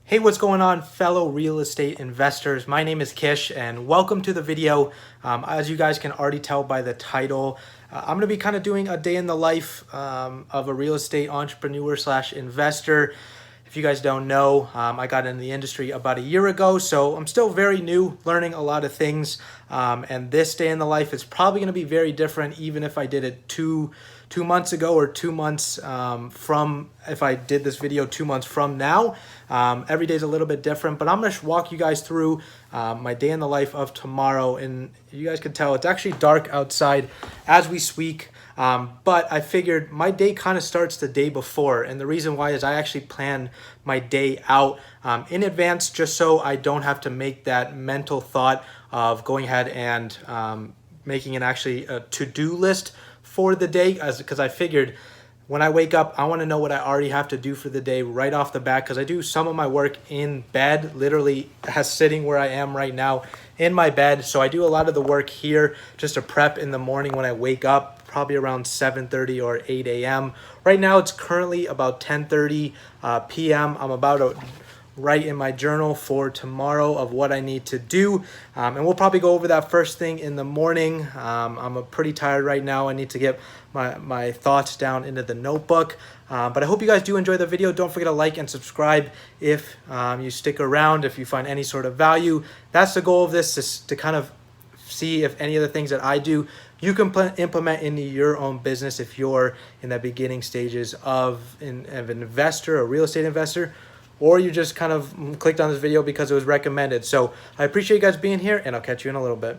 Hey, what's going on, fellow real estate investors? My name is Kish, and welcome to the video. As you guys can already tell by the title, I'm going to be kind of doing a day in the life of a real estate entrepreneur slash investor. If you guys don't know, I got into the industry about a year ago, so I'm still very new, learning a lot of things. And this day in the life is probably going to be very different, even if I did it two months ago or 2 months from if I did this video 2 months from now. Every day is a little bit different, but I'm going to walk you guys through my day in the life of tomorrow. And you guys can tell it's actually dark outside as we speak. But I figured my day kind of starts the day before. And the reason why is I actually plan my day out in advance, just so I don't have to make that mental thought of going ahead and making an actually a to-do list for the day, because I figured when I wake up, I want to know what I already have to do for the day right off the bat, because I do some of my work in bed, literally as sitting where I am right now in my bed. So I do a lot of the work here just to prep in the morning when I wake up, probably around 7:30 or 8 a.m. Right now, it's currently about 10:30 p.m. I'm about to write in my journal for tomorrow of what I need to do. And we'll probably go over that first thing in the morning. I'm pretty tired right now. I need to get my thoughts down into the notebook. But I hope you guys do enjoy the video. Don't forget to like and subscribe if you stick around, if you find any sort of value. That's the goal of this, is to kind of see if any of the things that I do you can implement into your own business if you're in the beginning stages of an investor, a real estate investor, or you just kind of clicked on this video because it was recommended. So I appreciate you guys being here, and I'll catch you in a little bit.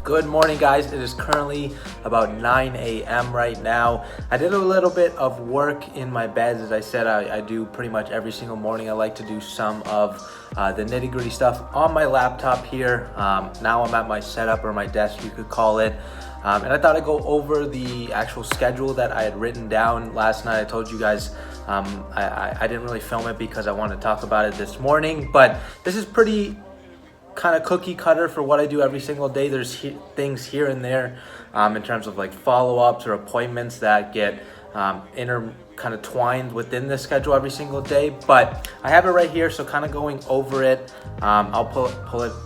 Good morning, guys. It is currently about 9 a.m. right now. I did a little bit of work in my bed. As I said, I do pretty much every single morning. I like to do some of the nitty-gritty stuff on my laptop here. Now I'm at my setup, or my desk, you could call it. And I thought I'd go over the actual schedule that I had written down last night. I told you guys I didn't really film it because I wanted to talk about it this morning, but this is pretty kind of cookie cutter for what I do every single day. There's things here and there in terms of like follow-ups or appointments that get kind of twined within the schedule every single day, but I have it right here, so kind of going over it. I'll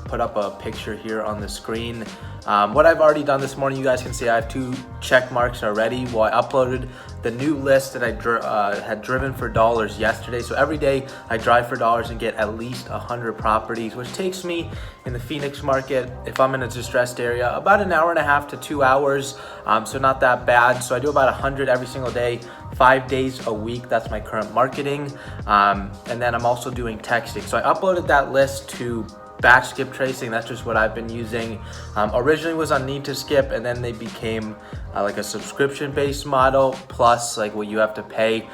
put up a picture here on the screen. What I've already done this morning, you guys can see I have 2 check marks already. Well, I uploaded the new list that I had driven for dollars yesterday. So every day I drive for dollars and get at least 100 properties, which takes me in the Phoenix market, if I'm in a distressed area, about an hour and a half to 2 hours. So not that bad. So I do about 100 every single day, 5 days a week. That's my current marketing. And then I'm also doing texting. So I uploaded that list to batch skip tracing. That's just what I've been using. Originally was on Need to Skip, and then they became like a subscription based model plus like what you have to pay.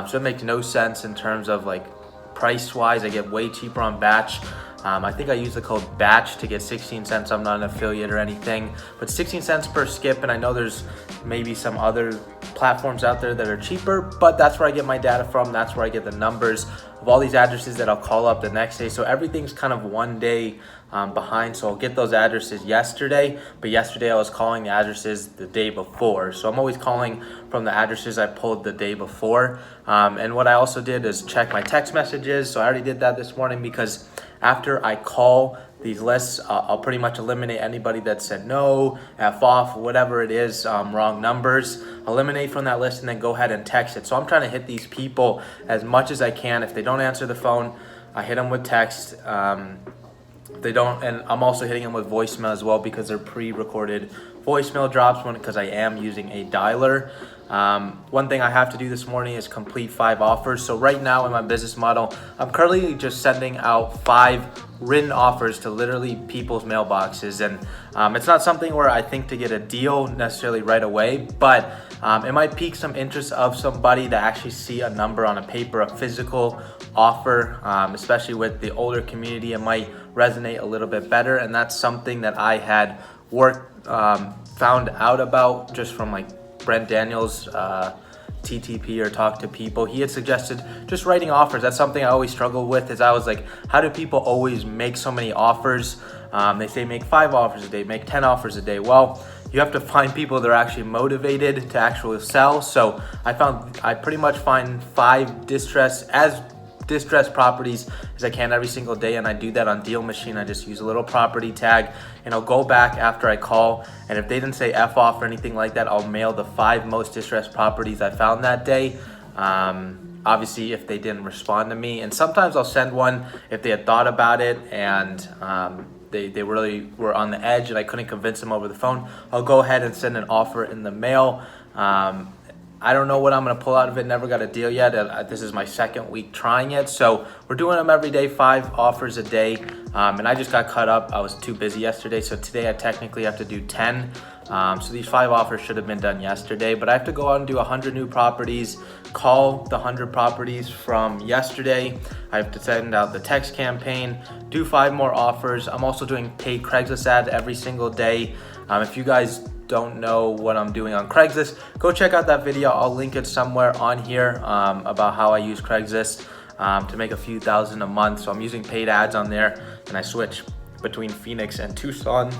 So it makes no sense in terms of like price wise. I get way cheaper on batch. I think I use the code BATCH to get 16 cents. I'm not an affiliate or anything, but 16 cents per skip. And I know there's maybe some other platforms out there that are cheaper, but that's where I get my data from. That's where I get the numbers of all these addresses that I'll call up the next day. So everything's kind of one day behind. So I'll get those addresses yesterday, but yesterday I was calling the addresses the day before. So I'm always calling from the addresses I pulled the day before. And what I also did is check my text messages. So I already did that this morning, because after I call these lists, I'll pretty much eliminate anybody that said no, F off, whatever it is, wrong numbers. Eliminate from that list and then go ahead and text it. So I'm trying to hit these people as much as I can. If they don't answer the phone, I hit them with text. They don't, and I'm also hitting them with voicemail as well, because they're pre-recorded voicemail drops because I am using a dialer. One thing I have to do this morning is complete 5 offers. So right now in my business model, I'm currently just sending out 5 written offers to literally people's mailboxes. And it's not something where I think to get a deal necessarily right away, but it might pique some interest of somebody to actually see a number on a paper, a physical offer, especially with the older community. It might resonate a little bit better. And that's something that I had found out about just from like Brent Daniels, TTP, or Talk to People. He had suggested just writing offers. That's something I always struggled with, is I was like, how do people always make so many offers? They say make 5 offers a day, make 10 offers a day. Well, you have to find people that are actually motivated to actually sell. So I pretty much find 5 distressed properties as I can every single day, and I do that on Deal Machine. I just use a little property tag, and I'll go back after I call, and if they didn't say F off or anything like that, I'll mail the 5 most distressed properties I found that day. Obviously if they didn't respond to me, and sometimes I'll send one if they had thought about it and they really were on the edge and I couldn't convince them over the phone, I'll go ahead and send an offer in the mail. I don't know what I'm going to pull out of it. Never got a deal yet. This is my 2nd week trying it. So we're doing them every day, 5 offers a day. And I just got caught up. I was too busy yesterday. So today I technically have to do 10. So these 5 offers should have been done yesterday, but I have to go out and do 100 new properties, call the 100 properties from yesterday. I have to send out the text campaign, do 5 more offers. I'm also doing paid Craigslist ads every single day. If you guys don't know what I'm doing on Craigslist, go check out that video. I'll link it somewhere on here about how I use Craigslist to make a few thousand a month. So I'm using paid ads on there, and I switch between Phoenix and Tucson.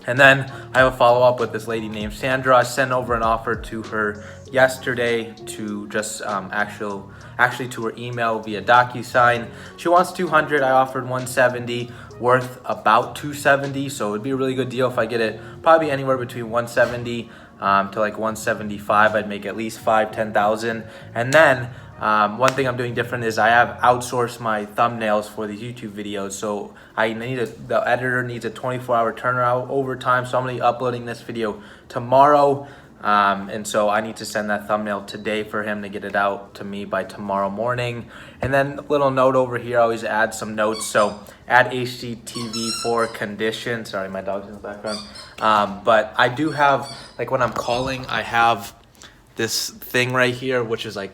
And then I have a follow-up with this lady named Sandra. I sent over an offer to her yesterday to just actually to her email via DocuSign. She wants 200. I offered 170, worth about 270. So it would be a really good deal if I get it probably anywhere between 170 to like 175. I'd make at least 10,000. And then one thing I'm doing different is I have outsourced my thumbnails for these YouTube videos. So the editor needs a 24-hour turnaround over time. So I'm going to be uploading this video tomorrow. And so I need to send that thumbnail today for him to get it out to me by tomorrow morning. And then a little note over here, I always add some notes. So add HGTV for condition. Sorry, my dog's in the background. But I do have, like when I'm calling, I have this thing right here, which is like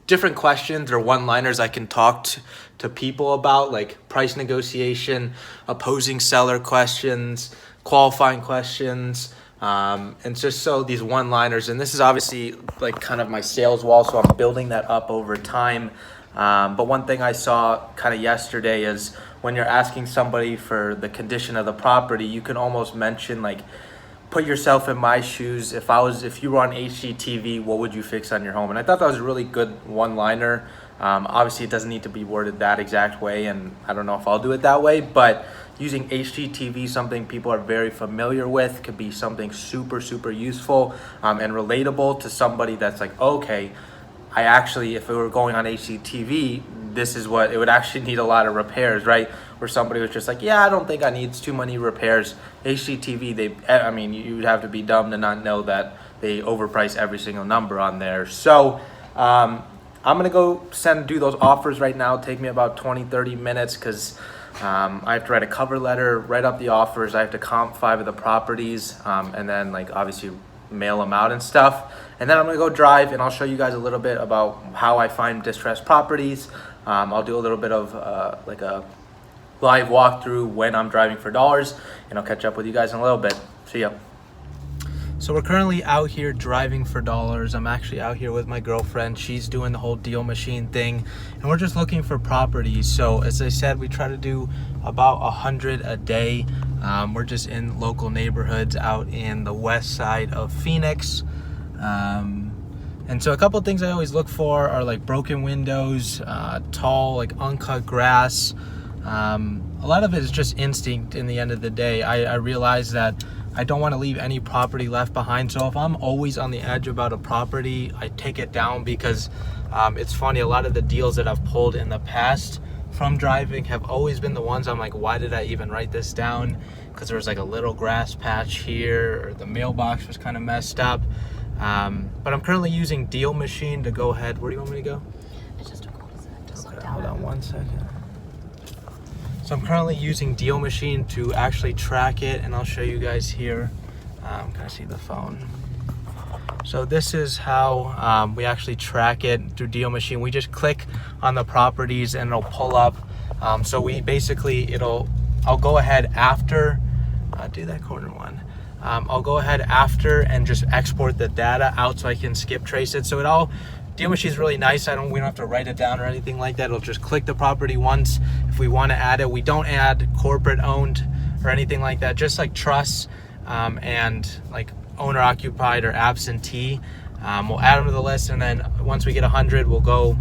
different questions or one-liners I can talk to people about, like price negotiation, opposing seller questions, qualifying questions, and just so these one-liners. And this is obviously like kind of my sales wall, so I'm building that up over time. But one thing I saw kind of yesterday is when you're asking somebody for the condition of the property, you can almost mention like, put yourself in my shoes. If you were on HGTV, what would you fix on your home? And I thought that was a really good one-liner. Obviously, it doesn't need to be worded that exact way, and I don't know if I'll do it that way, but using HGTV, something people are very familiar with, could be something super, super useful and relatable to somebody that's like, okay, if it were going on HGTV, this is what it would actually need a lot of repairs, right? Where somebody was just like, yeah, I don't think I need too many repairs. HGTV, you'd have to be dumb to not know that they overprice every single number on there. So I'm gonna go do those offers right now. Take me about 20-30 minutes because I have to write a cover letter, write up the offers. I have to comp 5 of the properties, and then like obviously mail them out and stuff. And then I'm gonna go drive, and I'll show you guys a little bit about how I find distressed properties. I'll do a little bit of like a live walkthrough when I'm driving for dollars, and I'll catch up with you guys in a little bit. See ya. So we're currently out here driving for dollars. I'm actually out here with my girlfriend. She's doing the whole Deal Machine thing, and we're just looking for properties. So as I said, we try to do about 100 a day. We're just in local neighborhoods out in the west side of Phoenix. And so a couple of things I always look for are like broken windows, tall, like uncut grass. A lot of it is just instinct in the end of the day. I realize that I don't want to leave any property left behind. So if I'm always on the edge about a property, I take it down because it's funny, a lot of the deals that I've pulled in the past from driving have always been the ones I'm like, why did I even write this down? Because there was like a little grass patch here, or the mailbox was kind of messed up. But I'm currently using Deal Machine to go ahead. Where do you want me to go? It's just a cul-de-sac. Just Okay, look down. hold on 1 second. So I'm currently using Deal Machine to actually track it, and I'll show you guys here. Can I see the phone? So this is how we actually track it through Deal Machine. We just click on the properties and it'll pull up. So we basically, I'll go ahead after, do that corner one. I'll go ahead after and just export the data out so I can skip trace it. So Deal Machine is really nice. We don't have to write it down or anything like that. It'll just click the property once. If we want to add it, we don't add corporate owned or anything like that. Just like trusts and like owner occupied or absentee. We'll add them to the list, and then once we get 100,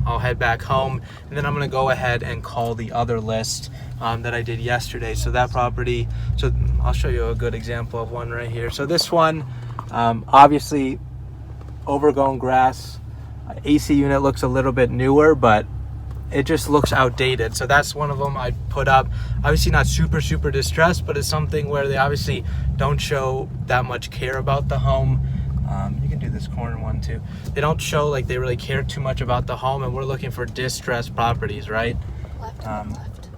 I'll head back home, and then I'm gonna go ahead and call the other list that I did yesterday. So that property, so I'll show you a good example of one right here. So this one, obviously overgrown grass, AC unit looks a little bit newer, but it just looks outdated. So that's one of them I put up. Obviously not super distressed, but it's something where they obviously don't show that much care about the home. You can do this corner one too. They don't show like they really care too much about the home, and we're looking for distressed properties, right? Left.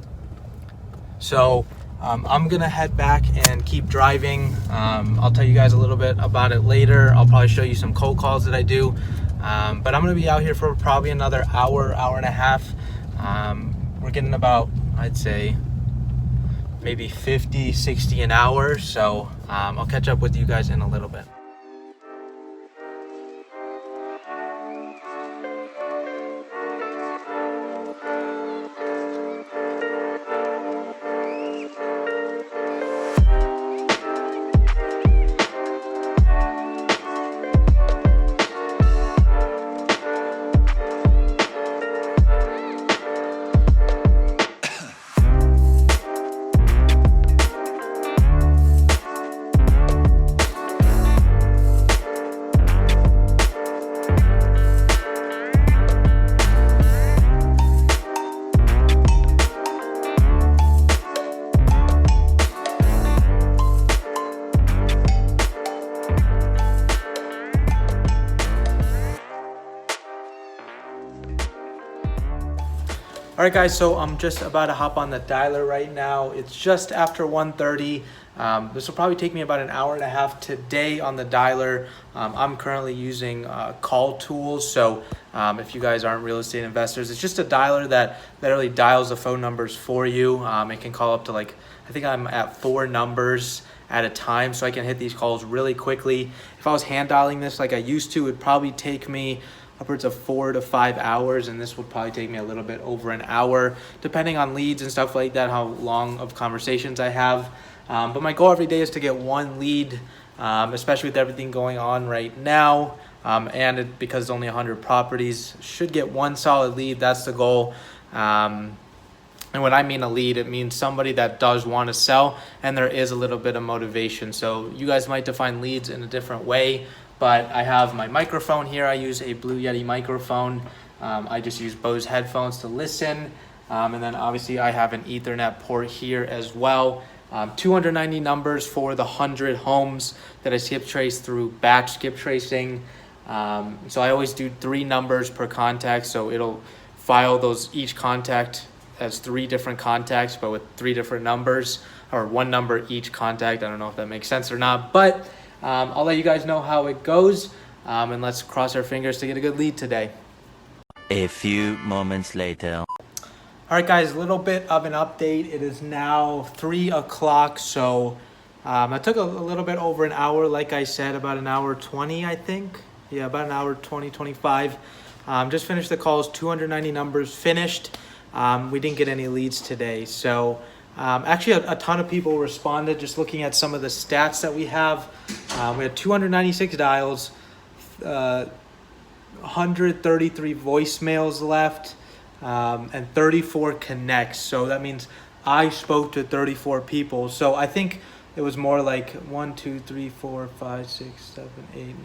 So I'm gonna head back and keep driving. I'll tell you guys a little bit about it later. I'll probably show you some cold calls that I do. But I'm gonna be out here for probably another hour and a half. We're getting about, I'd say, maybe 50, 60 an hour. So I'll catch up with you guys in a little bit. All right, guys, so I'm just about to hop on the dialer right now. It's just after 1:30. This will probably take me about an hour and a half today on the dialer. I'm currently using Call Tools. So if you guys aren't real estate investors, it's just a dialer that literally dials the phone numbers for you. It can call up to I think I'm at 4 numbers at a time, so I can hit these calls really quickly. If I was hand dialing this like I used to, it'd probably take me upwards of 4 to 5 hours, and this would probably take me a little bit over an hour, depending on leads and stuff like that, how long of conversations I have. But my goal every day is to get 1 lead, especially with everything going on right now. Because it's only 100 properties, should get 1 solid lead. That's the goal. And when I mean a lead, it means somebody that does want to sell, and there is a little bit of motivation. So you guys might define leads in a different way. But I have my microphone here. I use a Blue Yeti microphone. I just use Bose headphones to listen. And then obviously I have an Ethernet port here as well. 290 numbers for the 100 homes that I skip trace through batch skip tracing. So I always do 3 numbers per contact. So it'll file each contact as 3 different contacts, but with 3 different numbers, or 1 number each contact. I don't know if that makes sense or not, but I'll let you guys know how it goes, and let's cross our fingers to get a good lead today. A few moments later. All right, guys, a little bit of an update. It is now 3 o'clock, so I took a little bit over an hour, like I said, about an hour 20, I think. Yeah, about an hour 20, 25. Just finished the calls, 290 numbers finished. We didn't get any leads today, so actually a ton of people responded. Just looking at some of the stats that we have, we had 296 dials, 133 voicemails left, and 34 connects. So that means I spoke to 34 people. So I think it was more like 1, 2, 3, 4, 5, 6, 7, 8, 9.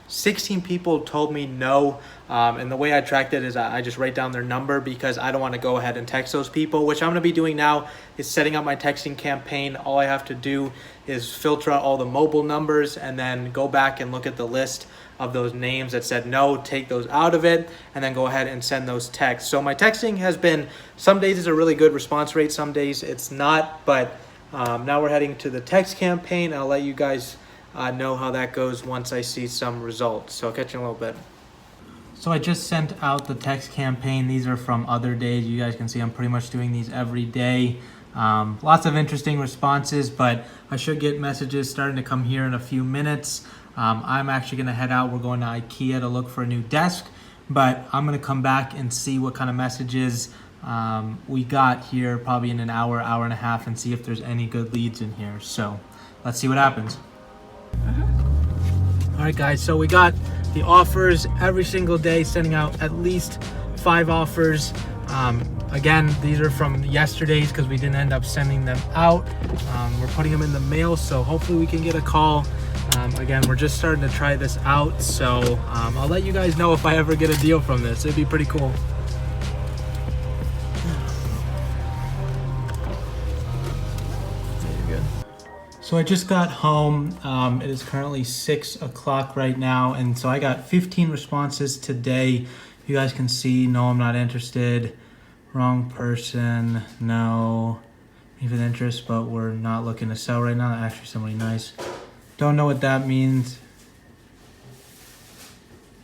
16 people told me no, and the way I tracked it is I just write down their number because I don't want to go ahead and text those people. Which I'm going to be doing now is setting up my texting campaign. All I have to do is filter out all the mobile numbers and then go back and look at the list of those names that said no, take those out of it, and then go ahead and send those texts. So my texting has been, some days it's a really good response rate, some days it's not, but now we're heading to the text campaign. I'll let you guys know how that goes once I see some results. So I'll catch you in a little bit. So I just sent out the text campaign. These are from other days. You guys can see I'm pretty much doing these every day. Lots of interesting responses, but I should get messages starting to come here in a few minutes. I'm actually going to head out. We're going to IKEA to look for a new desk, but I'm going to come back and see what kind of messages we got here probably in an hour, hour and a half, and see if there's any good leads in here. So let's see what happens. All right, guys, so we got the offers every single day, sending out at least 5 offers. Again, these are from yesterday's because we didn't end up sending them out. We're putting them in the mail, so hopefully we can get a call. Again, we're just starting to try this out, so I'll let you guys know if I ever get a deal from this. It'd be pretty cool. So I just got home. It is currently 6 o'clock right now, and so I got 15 responses today. You guys can see, no, I'm not interested. Wrong person, no. Even interest, but we're not looking to sell right now. Actually, somebody nice. Don't know what that means.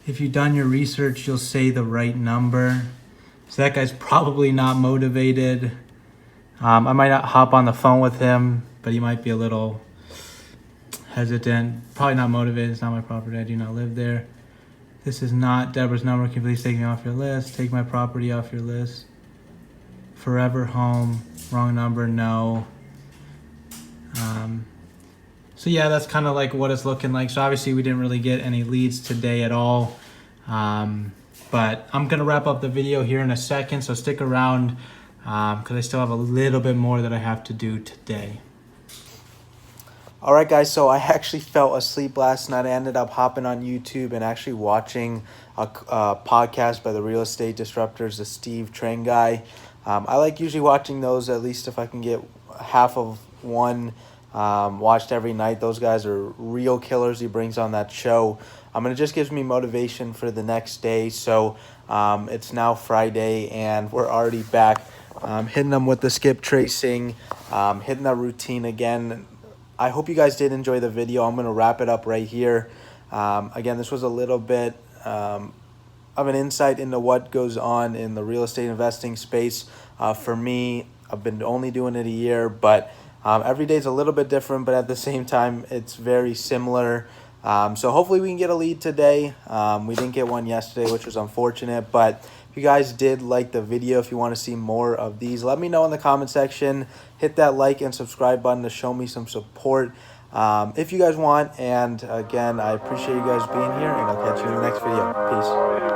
If you've done your research, you'll say the right number. So that guy's probably not motivated. I might not hop on the phone with him, but he might be a little hesitant. Probably not motivated. It's not my property. I do not live there. This is not Deborah's number. Can you please take me off your list? Take my property off your list. Forever home. Wrong number. No. So yeah, that's kind of like what it's looking like. So obviously we didn't really get any leads today at all. But I'm going to wrap up the video here in a second. So stick around because I still have a little bit more that I have to do today. All right, guys, so I actually fell asleep last night. I ended up hopping on YouTube and actually watching a podcast by the Real Estate Disruptors, the Steve Train guy. I like usually watching those, at least if I can get half of one watched every night. Those guys are real killers he brings on that show. And it just gives me motivation for the next day. So it's now Friday, and we're already back hitting them with the skip tracing, hitting that routine again. I hope you guys did enjoy the video. I'm going to wrap it up right here. Again, this was a little bit of an insight into what goes on in the real estate investing space. For me, I've been only doing it a year, but every day is a little bit different, but at the same time, it's very similar. So hopefully we can get a lead today. We didn't get one yesterday, which was unfortunate, but if you guys did like the video, if you want to see more of these, let me know in the comment section. Hit that like and subscribe button to show me some support if you guys want. And again, I appreciate you guys being here, and I'll catch you in the next video. Peace.